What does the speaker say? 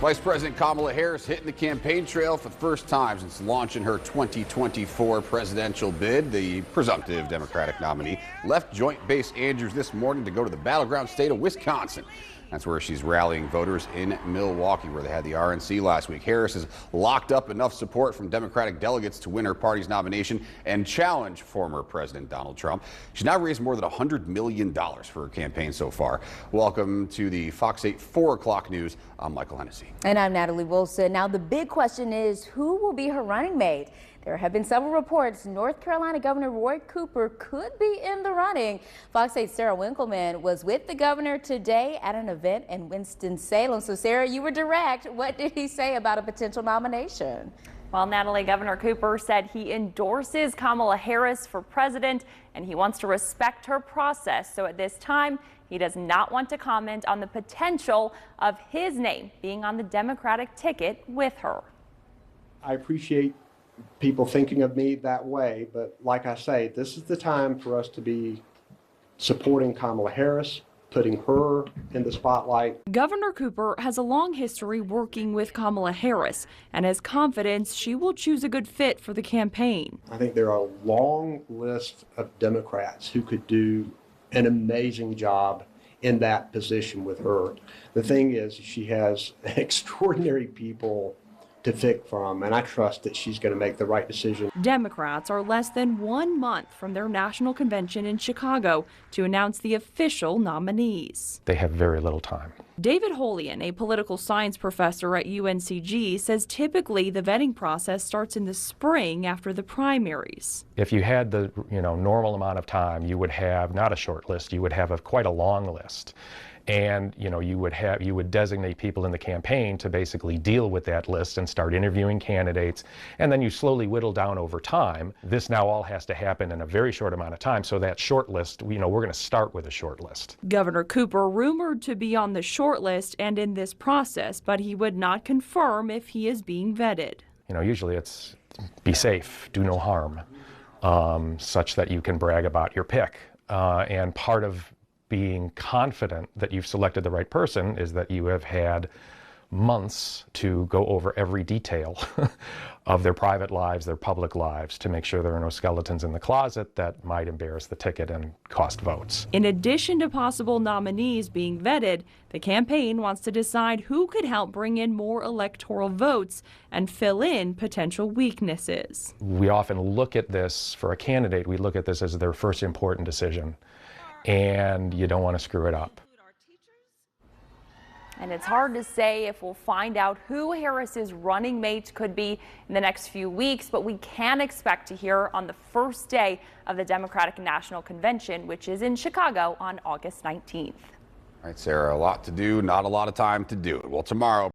Vice President Kamala Harris hitting the campaign trail for the first time since launching her 2024 presidential bid. The presumptive Democratic nominee left Joint Base Andrews this morning to go to the battleground state of Wisconsin. That's where she's rallying voters in Milwaukee, where they had the RNC last week. Harris has locked up enough support from Democratic delegates to win her party's nomination and challenge former President Donald Trump. She's now raised more than $100 million for her campaign so far. Welcome to the Fox 8 4 o'clock news. I'm Michael Hennessy. And I'm Natalie Wilson. Now, the big question is, who will be her running mate? There have been several reports North Carolina Governor Roy Cooper could be in the running. Fox 8's Sarah Winkleman was with the governor today at an event in Winston-Salem. So, Sarah, you were direct. What did he say about a potential nomination? Well, Natalie, Governor Cooper said he endorses Kamala Harris for president and he wants to respect her process. So at this time, he does not want to comment on the potential of his name being on the Democratic ticket with her. I appreciate people thinking of me that way, but like I say, this is the time for us to be supporting Kamala Harris, putting her in the spotlight. Governor Cooper has a long history working with Kamala Harris and has confidence she will choose a good fit for the campaign. I think there are a long list of Democrats who could do an amazing job in that position with her. The thing is, she has extraordinary people to pick from, and I trust that she's going to make the right decision. Democrats are less than 1 month from their national convention in Chicago to announce the official nominees. They have very little time. David Holian, a political science professor at UNCG, says typically the vetting process starts in the spring after the primaries. If you had the normal amount of time, you would have not a short list, you would have quite a long list. And you would designate people in the campaign to basically deal with that list and start interviewing candidates, and then you slowly whittle down over time. This now all has to happen in a very short amount of time, so that short list, we're going to start with a short list. Governor Cooper rumored to be on the short list and in this process, but he would not confirm if he is being vetted. Usually it's be safe, do no harm, such that you can brag about your pick, and part of being confident that you've selected the right person is that you have had months to go over every detail of their private lives, their public lives, to make sure there are no skeletons in the closet that might embarrass the ticket and cost votes. In addition to possible nominees being vetted, the campaign wants to decide who could help bring in more electoral votes and fill in potential weaknesses. We often look at this, for a candidate, we look at this as their first important decision. And you don't want to screw it up. And it's hard to say if we'll find out who Harris's running mate could be in the next few weeks, but we can expect to hear on the first day of the Democratic National Convention, which is in Chicago on August 19th. All right, Sarah, a lot to do, not a lot of time to do it. Well, tomorrow